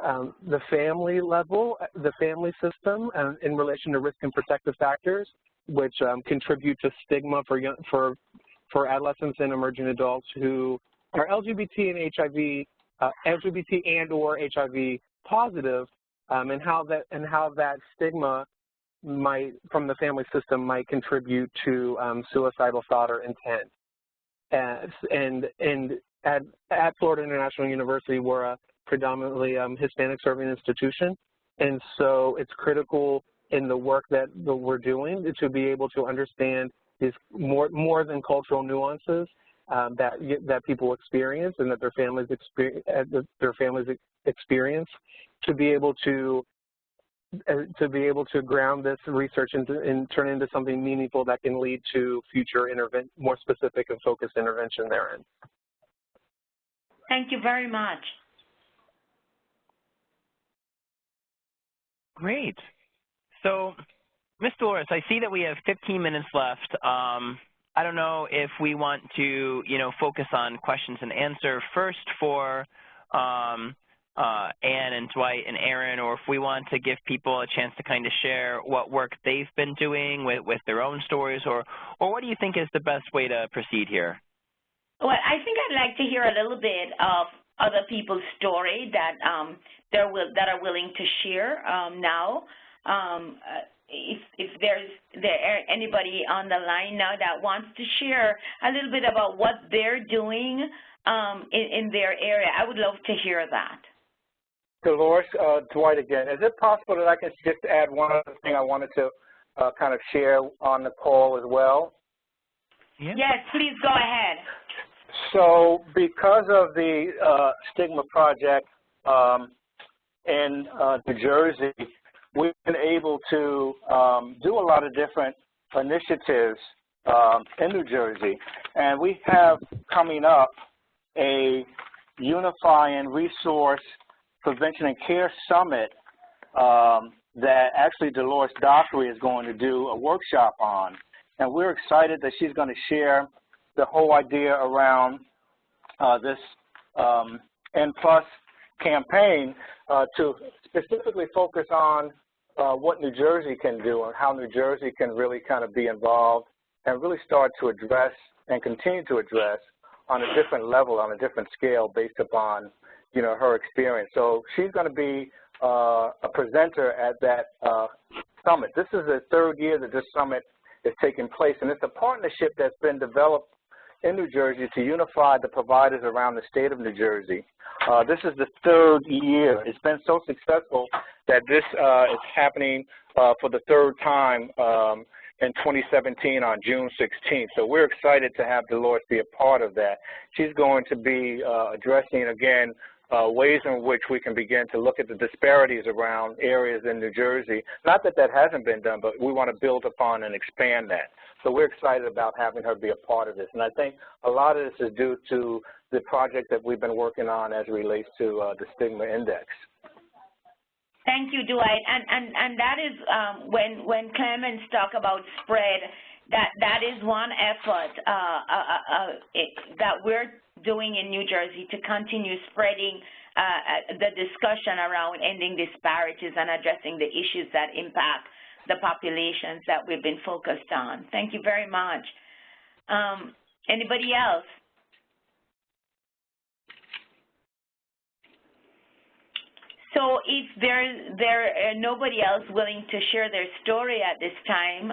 the family level, the family system in relation to risk and protective factors, which contribute to stigma for adolescents and emerging adults who are LGBT and HIV, LGBT and or HIV positive, and how that stigma from the family system might contribute to suicidal thought or intent. And at Florida International University, we're a predominantly Hispanic serving institution, And so it's critical in the work that we're doing to be able to understand these more than cultural nuances that people experience and that their families experience, to be able to ground this research and turn into something meaningful that can lead to future more specific and focused intervention therein. Thank you very much. Great. So, Ms. Dolores, I see that we have 15 minutes left. I don't know if we want to, focus on questions and answer first for Anne and Dwight and Aaron, or if we want to give people a chance to kind of share what work they've been doing with their own stories, or what do you think is the best way to proceed here? Well, I think I'd like to hear a little bit of other people's story that are willing to share now. If there's anybody on the line now that wants to share a little bit about what they're doing in their area, I would love to hear that. Dolores, Dwight again. Is it possible that I can just add one other thing I wanted to kind of share on the call as well? Yeah. Yes, please go ahead. So because of the Stigma Project in New Jersey, we've been able to do a lot of different initiatives in New Jersey. And we have coming up a unifying resource prevention and care summit that actually Dolores Dockery is going to do a workshop on. And we're excited that she's going to share the whole idea around this in+ campaign to specifically focus on what New Jersey can do and how New Jersey can really kind of be involved and really start to address and continue to address on a different level, on a different scale based upon, her experience. So she's going to be a presenter at that summit. This is the third year that this summit is taking place, and it's a partnership that's been developed in New Jersey to unify the providers around the state of New Jersey. This is the third year. It's been so successful that this is happening for the third time in 2017 on June 16th. So we're excited to have Dolores be a part of that. She's going to be addressing, again, ways in which we can begin to look at the disparities around areas in New Jersey. Not that that hasn't been done, but we want to build upon and expand that. So we're excited about having her be a part of this. And I think a lot of this is due to the project that we've been working on as it relates to the Stigma Index. Thank you, Dwight. And that is when Clement talk about spread, that is one effort that we're doing in New Jersey to continue spreading the discussion around ending disparities and addressing the issues that impact the populations that we've been focused on. Thank you very much. Anybody else? So if there nobody else willing to share their story at this time,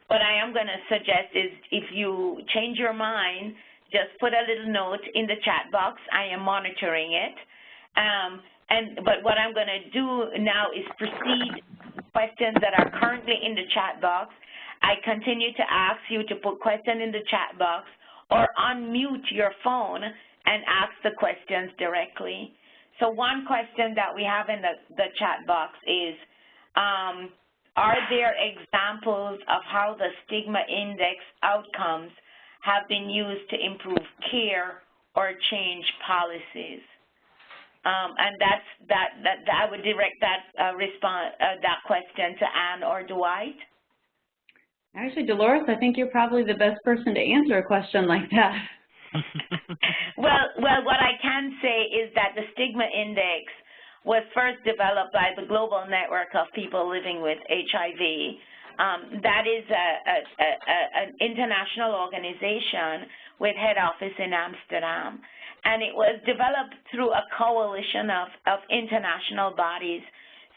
what I am going to suggest is if you change your mind, just put a little note in the chat box. I am monitoring it. But what I'm going to do now is proceed questions that are currently in the chat box. I continue to ask you to put question in the chat box or unmute your phone and ask the questions directly. So one question that we have in the chat box is, are there examples of how the Stigma Index outcomes have been used to improve care or change policies? And I would direct that question to Anne or Dwight. Actually, Dolores, I think you're probably the best person to answer a question like that. Well, what I can say is that the Stigma Index was first developed by the Global Network of People Living with HIV. That is an international organization with head office in Amsterdam. And it was developed through a coalition of international bodies.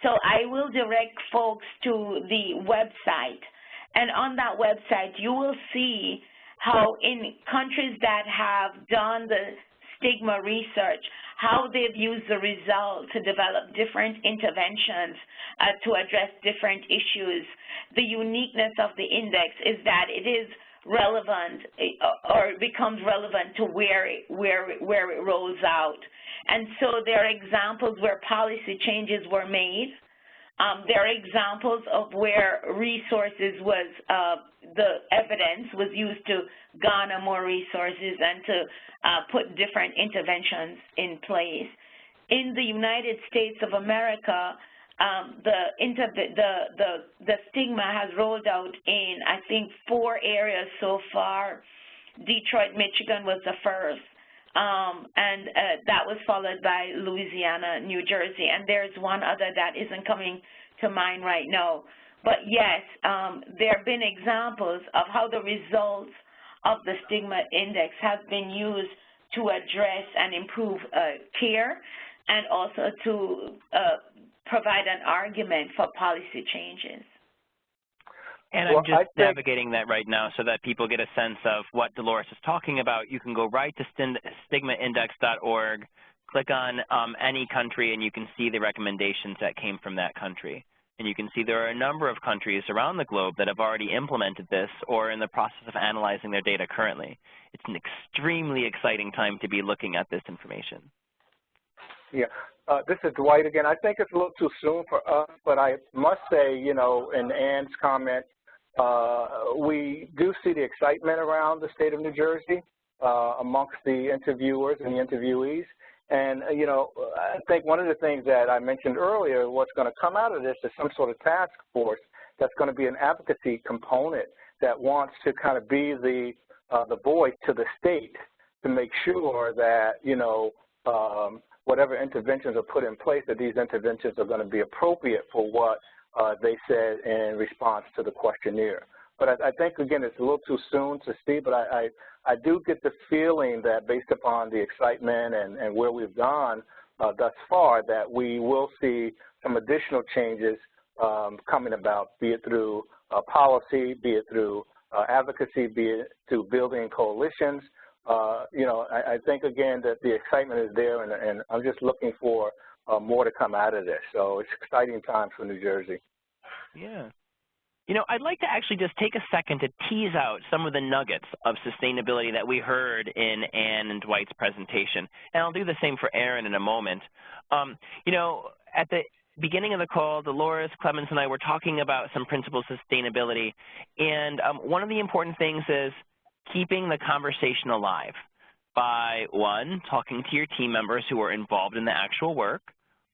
So I will direct folks to the website. And on that website, you will see how in countries that have done the stigma research, how they've used the result to develop different interventions to address different issues. The uniqueness of the index is that it is relevant or becomes relevant to where it rolls out. And so there are examples where policy changes were made. There are examples of where resources was, the evidence was used to garner more resources and to put different interventions in place. In the United States of America, the stigma has rolled out in, I think, 4 areas so far. Detroit, Michigan was the first, and that was followed by Louisiana, New Jersey, and there's one other that isn't coming to mind right now. But yes, there have been examples of how the results of the stigma index have been used to address and improve care, and also to provide an argument for policy changes. And I'm just navigating that right now so that people get a sense of what Dolores is talking about. You can go right to stigmaindex.org, click on any country, and you can see the recommendations that came from that country. And you can see there are a number of countries around the globe that have already implemented this or are in the process of analyzing their data currently. It's an extremely exciting time to be looking at this information. Yeah, this is Dwight again. I think it's a little too soon for us, but I must say, you know, in Ann's comment, we do see the excitement around the state of New Jersey amongst the interviewers and the interviewees. And, you know, I think one of the things that I mentioned earlier, what's going to come out of this is some sort of task force that's going to be an advocacy component that wants to kind of be the voice to the state to make sure that, you know, whatever interventions are put in place, that these interventions are going to be appropriate for what they said in response to the questionnaire. But I think, again, it's a little too soon to see, but I do get the feeling that based upon the excitement and where we've gone thus far, that we will see some additional changes coming about, be it through policy, be it through advocacy, be it through building coalitions. You know, I think, again, that the excitement is there, and I'm just looking for more to come out of this. So it's exciting times for New Jersey. Yeah. You know, I'd like to actually just take a second to tease out some of the nuggets of sustainability that we heard in Ann and Dwight's presentation. And I'll do the same for Aaron in a moment. You know, at the beginning of the call, Dolores, Clemens, and I were talking about some principles of sustainability. And one of the important things is keeping the conversation alive by, 1, talking to your team members who are involved in the actual work,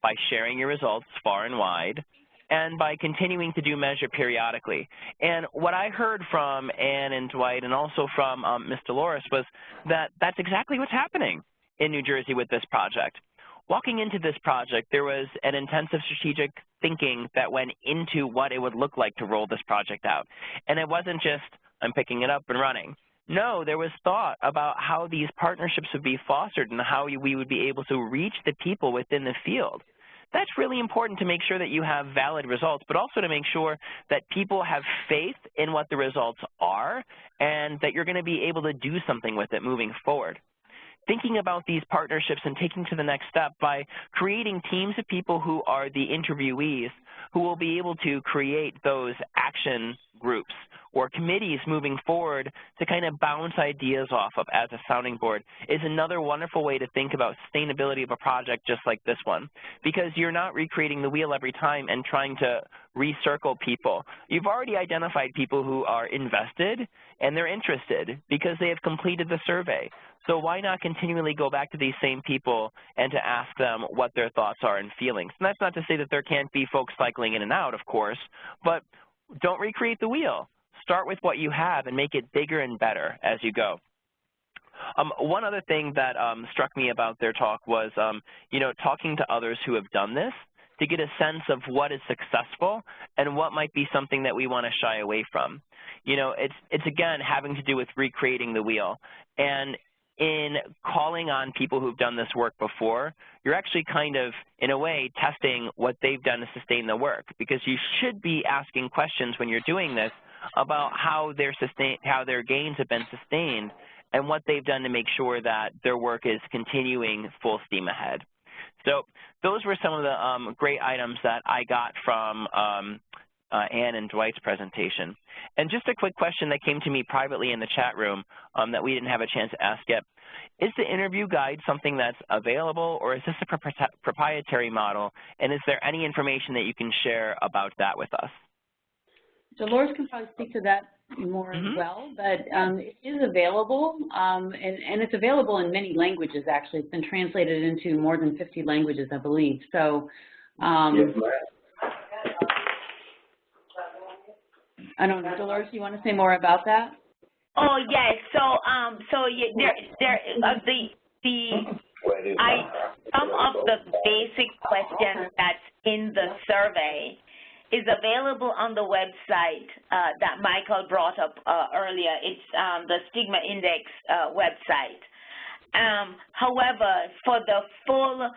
by sharing your results far and wide, and by continuing to do measure periodically. And what I heard from Ann and Dwight and also from Ms. Dolores was that that's exactly what's happening in New Jersey with this project. Walking into this project, there was an intensive strategic thinking that went into what it would look like to roll this project out. And it wasn't just, I'm picking it up and running. No, there was thought about how these partnerships would be fostered and how we would be able to reach the people within the field. That's really important to make sure that you have valid results, but also to make sure that people have faith in what the results are and that you're going to be able to do something with it moving forward. Thinking about these partnerships and taking to the next step by creating teams of people who are the interviewees who will be able to create those action groups or committees moving forward to kind of bounce ideas off of as a sounding board is another wonderful way to think about sustainability of a project just like this one, because you're not recreating the wheel every time and trying to recircle people. You've already identified people who are invested and they're interested because they have completed the survey. So why not continually go back to these same people and to ask them what their thoughts are and feelings? And that's not to say that there can't be folks cycling in and out, of course, but don't recreate the wheel. Start with what you have and make it bigger and better as you go. One other thing that struck me about their talk was, you know, talking to others who have done this to get a sense of what is successful and what might be something that we want to shy away from. You know, it's again having to do with recreating the wheel. And in calling on people who've done this work before, you're actually kind of, in a way, testing what they've done to sustain the work, because you should be asking questions when you're doing this about how their gains have been sustained and what they've done to make sure that their work is continuing full steam ahead. So those were some of the great items that I got from Ann and Dwight's presentation. And just a quick question that came to me privately in the chat room that we didn't have a chance to ask yet. Is the interview guide something that's available, or is this a proprietary model? And is there any information that you can share about that with us? Dolores can probably speak to that more as well, but it is available, and it's available in many languages, actually. It's been translated into more than 50 languages, I believe. So, I don't know, Dolores, you want to say more about that? Oh yes. So some of the basic questions that's in the survey is available on the website that Michael brought up earlier. It's the Stigma Index website. However, for the full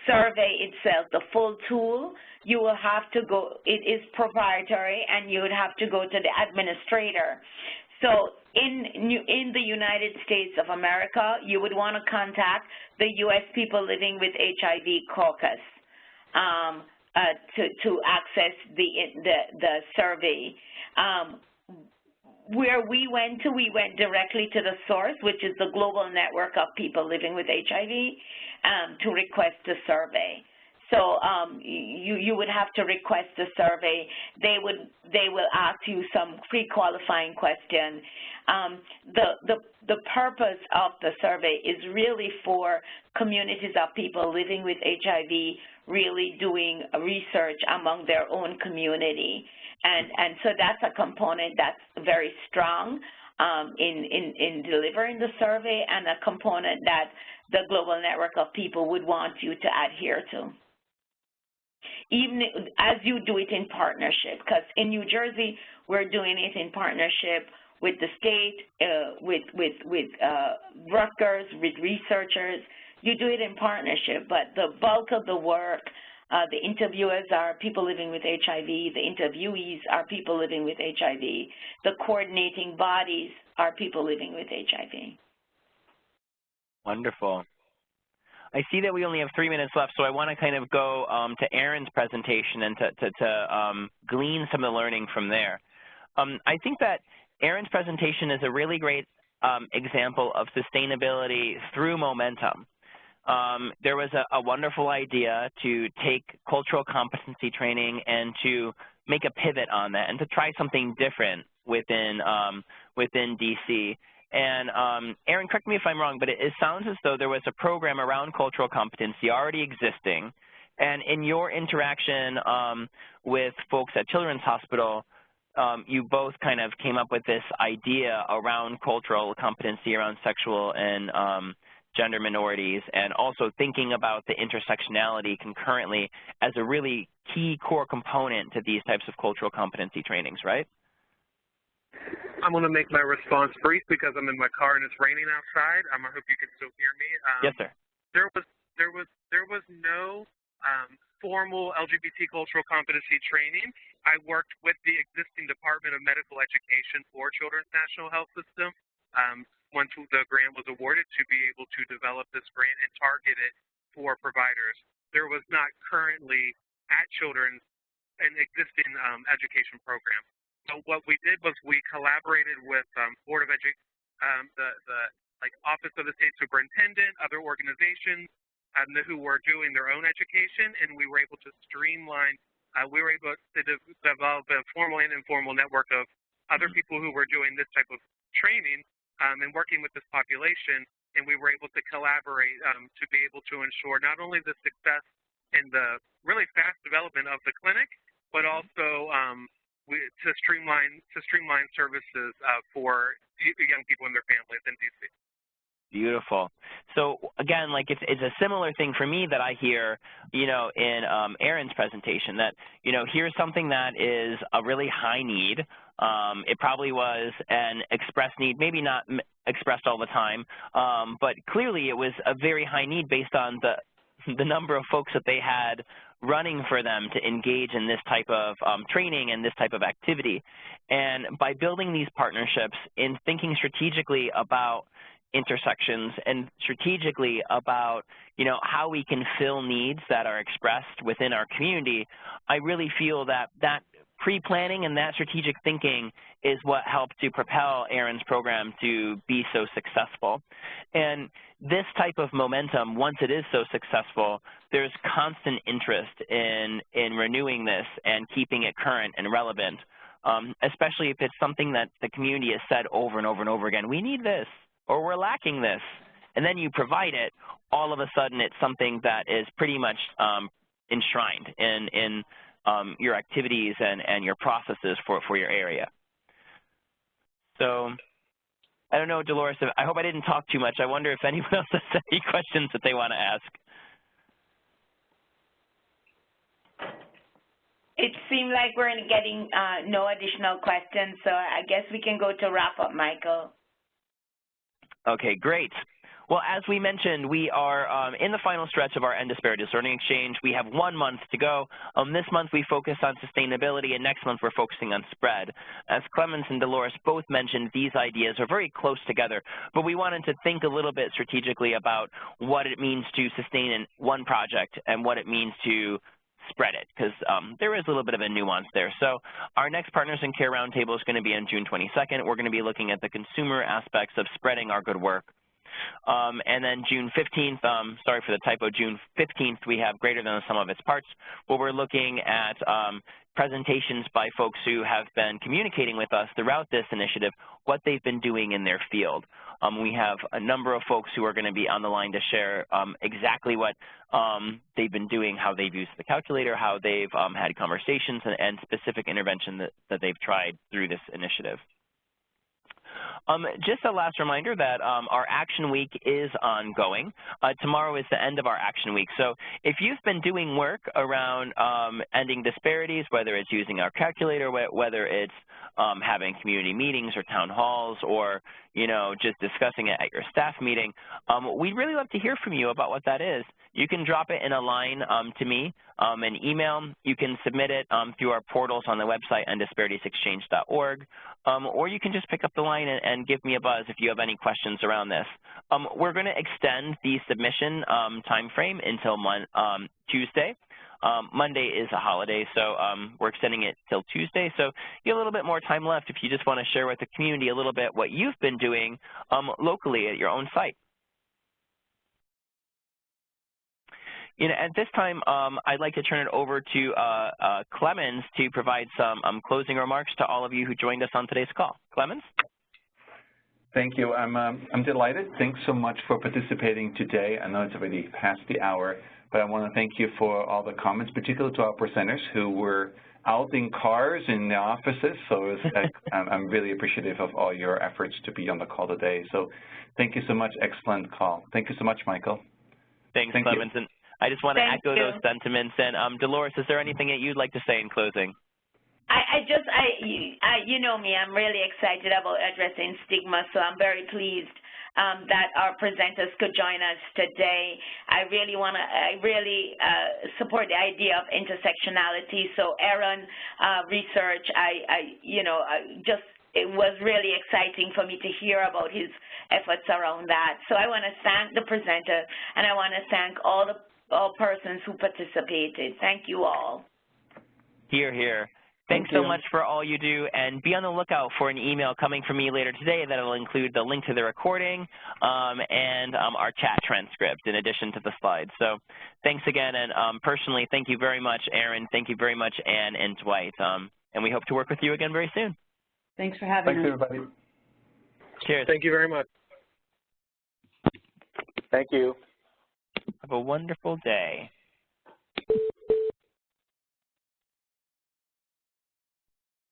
survey itself, the full tool, you will have to go, it is proprietary, and you would have to go to the administrator. So in the United States of America, you would want to contact the U.S. People Living with HIV caucus to access the survey. Where we went directly to the source, which is the Global Network of People Living with HIV, to request the survey. So you would have to request the survey. They will ask you some pre-qualifying questions. The purpose of the survey is really for communities of people living with HIV really doing research among their own community. And so that's a component that's very strong in delivering the survey, and a component that the Global Network of People would want you to adhere to, even as you do it in partnership. Because in New Jersey, we're doing it in partnership with the state, with workers, with researchers. You do it in partnership, but the bulk of the work, the interviewers are people living with HIV, the interviewees are people living with HIV, the coordinating bodies are people living with HIV. Wonderful. I see that we only have 3 minutes left, so I want to kind of go to Aaron's presentation and to glean some of the learning from there. I think that Aaron's presentation is a really great example of sustainability through momentum. There was a wonderful idea to take cultural competency training and to make a pivot on that and to try something different within DC. And Aaron, correct me if I'm wrong, but it sounds as though there was a program around cultural competency already existing. And in your interaction with folks at Children's Hospital, you both kind of came up with this idea around cultural competency around sexual and gender minorities, and also thinking about the intersectionality concurrently as a really key core component to these types of cultural competency trainings, right? I'm going to make my response brief because I'm in my car and it's raining outside. I hope you can still hear me. Yes, sir. There was no formal LGBT cultural competency training. I worked with the existing Department of Medical Education for Children's National Health System once the grant was awarded to be able to develop this grant and target it for providers. There was not currently at Children's an existing education program. So what we did was we collaborated with Board of the Office of the State Superintendent, other organizations who were doing their own education, and we were able to streamline. We were able to develop a formal and informal network of other people who were doing this type of training and working with this population, and we were able to collaborate to be able to ensure not only the success and the really fast development of the clinic, but also to streamline services for young people and their families in DC. Beautiful. So again, like it's a similar thing for me that I hear, you know, in Aaron's presentation, that, you know, here's something that is a really high need. It probably was an expressed need, maybe not expressed all the time, but clearly it was a very high need based on the number of folks that they had running for them to engage in this type of training and this type of activity. And by building these partnerships in thinking strategically about intersections and strategically about, how we can fill needs that are expressed within our community, I really feel that that pre-planning and that strategic thinking is what helped to propel Aaron's program to be so successful. And this type of momentum, once it is so successful, there's constant interest in renewing this and keeping it current and relevant, especially if it's something that the community has said over and over and over again, we need this, or we're lacking this, and then you provide it, all of a sudden it's something that is pretty much enshrined in your activities and your processes for your area. So I don't know, Dolores, I hope I didn't talk too much. I wonder if anyone else has any questions that they want to ask. It seemed like we're getting no additional questions, so I guess we can go to wrap up, Michael. Okay, great. Well, as we mentioned, we are in the final stretch of our End Disparities Learning Exchange. We have 1 month to go. This month we focus on sustainability, and next month we're focusing on spread. As Clement and Dolores both mentioned, these ideas are very close together, but we wanted to think a little bit strategically about what it means to sustain in one project and what it means to spread it, because there is a little bit of a nuance there. So our next Partners in Care Roundtable is going to be on June 22nd. We're going to be looking at the consumer aspects of spreading our good work. And then June 15th, sorry for the typo, June 15th, we have Greater Than the Sum of Its Parts, where we're looking at presentations by folks who have been communicating with us throughout this initiative, what they've been doing in their field. We have a number of folks who are going to be on the line to share exactly what they've been doing, how they've used the calculator, how they've had conversations, and specific intervention that they've tried through this initiative. Just a last reminder that our Action Week is ongoing. Tomorrow is the end of our Action Week. So if you've been doing work around ending disparities, whether it's using our calculator, whether it's having community meetings or town halls, or just discussing it at your staff meeting, we'd really love to hear from you about what that is. You can drop it in a line to me, an email. You can submit it through our portals on the website, enddisparities.org, or you can just pick up the line and give me a buzz if you have any questions around this. We're going to extend the submission time frame until Tuesday. Monday is a holiday, so we're extending it till Tuesday. So you have a little bit more time left if you just want to share with the community a little bit what you've been doing locally at your own site. At this time, I'd like to turn it over to Clemens to provide some closing remarks to all of you who joined us on today's call. Clemens? Thank you. I'm delighted. Thanks so much for participating today. I know it's already past the hour, but I want to thank you for all the comments, particularly to our presenters who were out in cars in the offices. So I'm really appreciative of all your efforts to be on the call today. So thank you so much. Excellent call. Thank you so much, Michael. Thanks, Clemens. And I just want to echo those sentiments. And Dolores, is there anything that you'd like to say in closing? You know me, I'm really excited about addressing stigma, so I'm very pleased that our presenters could join us today. I really support the idea of intersectionality. So Aaron research, it was really exciting for me to hear about his efforts around that. So I want to thank the presenter, and I want to thank all persons who participated. Thank you all. Hear, hear. Thanks so much for all you do, and be on the lookout for an email coming from me later today that will include the link to the recording and our chat transcript in addition to the slides. So thanks again, and personally, thank you very much, Aaron. Thank you very much, Ann and Dwight, and we hope to work with you again very soon. Thanks for having us. Thanks, everybody. Cheers. Thank you very much. Thank you. Have a wonderful day.